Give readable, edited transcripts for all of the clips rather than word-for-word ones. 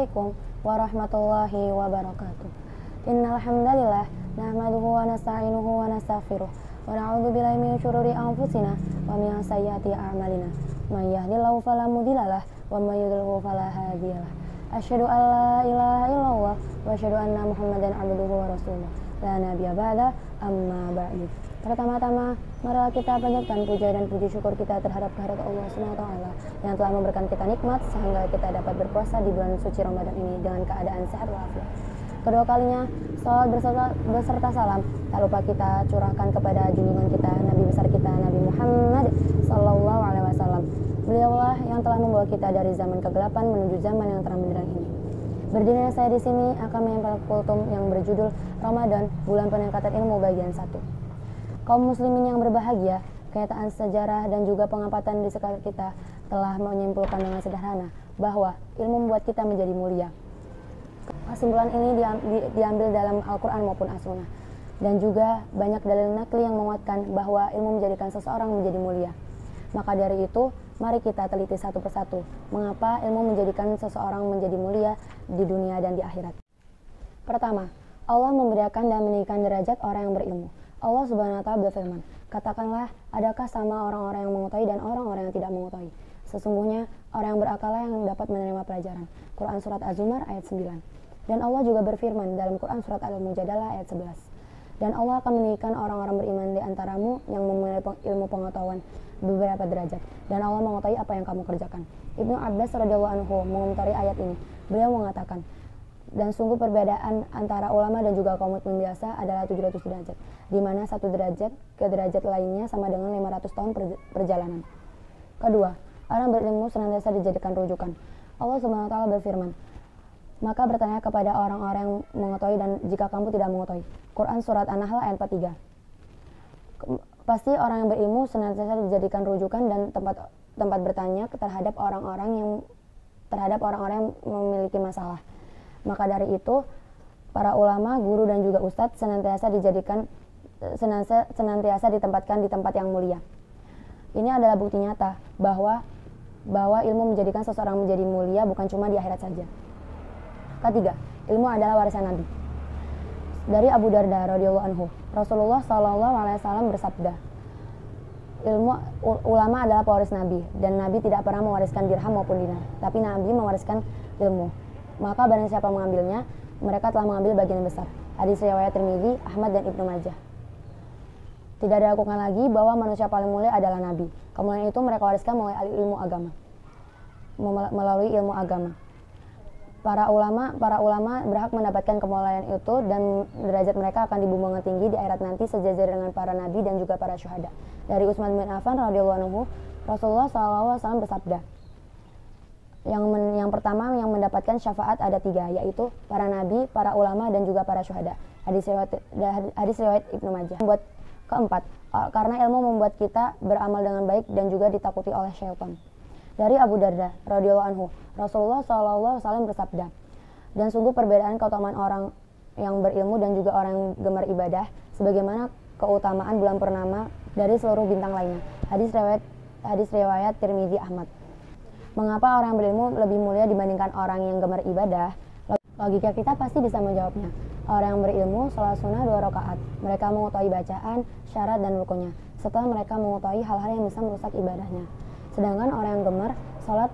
Assalamualaikum warahmatullahi wabarakatuh. Innal hamdalillah nahmaduhu wa nasta'inuhu wa nastaghfiruh wa na'udzu billahi min syururi anfusina wa min sayyiati a'malina. May yahdihillahu fala mudhillalah wa may yudhlilhu fala hadiyalah. Asyhadu an la ilaha illallah wa asyhadu anna Muhammadan abduhu wa rasuluh. La nabiyya ba'da amma ba'du. Pertama-tama, marilah kita panjatkan puja dan puji syukur kita terhadap kehadirat Allah SWT yang telah memberikan kita nikmat sehingga kita dapat berpuasa di bulan suci Ramadan ini dengan keadaan sehat walafiat. Kedua kalinya, salawat beserta salam tak lupa kita curahkan kepada junjungan kita, Nabi besar kita, Nabi Muhammad SAW. Beliaulah yang telah membawa kita dari zaman kegelapan menuju zaman yang terang benderang ini. Berdirinya saya di sini akan menyampaikan kultum yang berjudul Ramadan, Bulan Peningkatan Ilmu bagian 1. Kaum muslimin yang berbahagia, kenyataan sejarah dan juga pengamatan di sekitar kita telah menyimpulkan dengan sederhana bahwa ilmu membuat kita menjadi mulia. Kesimpulan ini diambil dalam Al-Quran maupun As-Sunnah, dan juga banyak dalil nakli yang menguatkan bahwa ilmu menjadikan seseorang menjadi mulia. Maka dari itu, mari kita teliti satu persatu mengapa ilmu menjadikan seseorang menjadi mulia di dunia dan di akhirat. Pertama, Allah membedakan dan meninggikan derajat orang yang berilmu. Allah Subhanahu wa Ta'ala berfirman, katakanlah, adakah sama orang-orang yang mengetahui dan orang-orang yang tidak mengetahui? Sesungguhnya orang yang berakal yang dapat menerima pelajaran. Quran Surat Az-Zumar ayat 9. Dan Allah juga berfirman dalam Quran Surat Al-Mujadalah ayat 11. Dan Allah akan meninggikan orang-orang beriman di antaramu yang memiliki ilmu pengetahuan beberapa derajat. Dan Allah mengetahui apa yang kamu kerjakan. Ibnu Abbas radhiyallahu anhu mengomentari ayat ini. Beliau mengatakan, dan sungguh perbedaan antara ulama dan juga kaum muslim biasa adalah 700 derajat, di mana satu derajat ke derajat lainnya sama dengan 500 tahun perjalanan. Kedua, orang berilmu senantiasa dijadikan rujukan. Allah Subhanahu wa Ta'ala berfirman, maka bertanya kepada orang-orang yang mengetahui dan jika kamu tidak mengetahui. Quran Surat An-Nahl ayat 43. Pasti orang yang berilmu senantiasa dijadikan rujukan dan tempat bertanya terhadap orang-orang yang memiliki masalah. Maka dari itu, para ulama, guru dan juga ustadz senantiasa ditempatkan di tempat yang mulia. Ini adalah bukti nyata bahwa ilmu menjadikan seseorang menjadi mulia bukan cuma di akhirat saja. Ketiga, ilmu adalah warisan Nabi. Dari Abu Darda radhiyallahu anhu, Rasulullah SAW bersabda, ulama adalah pewaris Nabi, dan Nabi tidak pernah mewariskan dirham maupun dinar, tapi Nabi mewariskan ilmu. Maka barang siapa mengambilnya, mereka telah mengambil bagian besar. Hadis riwayat Tirmidzi, Ahmad dan Ibnu Majah. Tidak diragukan lagi bahwa manusia paling mulia adalah Nabi. Kemuliaan itu mereka wariskan melalui ilmu agama. Para ulama berhak mendapatkan kemuliaan itu dan derajat mereka akan dibumbungkan tinggi di akhirat nanti sejajar dengan para nabi dan juga para syuhada. Dari Utsman bin Affan radhiyallahu anhu, Rasulullah SAW bersabda, yang pertama yang mendapatkan syafaat ada 3, yaitu para nabi, para ulama dan juga para syuhada. Hadis riwayat Ibnu Majah. Keempat, karena ilmu membuat kita beramal dengan baik dan juga ditakuti oleh syaitan. Dari Abu Darda radhiyallahu anhu, Rasulullah SAW bersabda, dan sungguh perbedaan keutamaan orang yang berilmu dan juga orang yang gemar ibadah sebagaimana keutamaan bulan purnama dari seluruh bintang lainnya. Hadis riwayat Tirmidzi, Ahmad. Mengapa orang yang berilmu lebih mulia dibandingkan orang yang gemar ibadah? Logika kita pasti bisa menjawabnya. Orang yang berilmu salat sunnah 2 rakaat. Mereka mengetahui bacaan, syarat dan rukunnya. Setelah mereka mengetahui hal-hal yang bisa merusak ibadahnya. Sedangkan orang yang gemar salat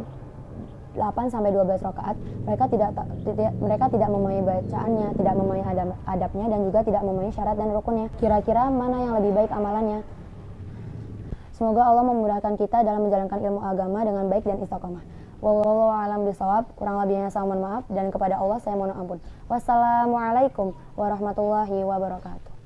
8-12 rakaat, mereka tidak memahami bacaannya, tidak memahami adabnya dan juga tidak memahami syarat dan rukunnya. Kira-kira mana yang lebih baik amalannya? Semoga Allah memudahkan kita dalam menjalankan ilmu agama dengan baik dan istiqomah. Wallahu a'lam bishawab. Kurang lebihnya saya mohon maaf dan kepada Allah saya mohon ampun. Wassalamualaikum warahmatullahi wabarakatuh.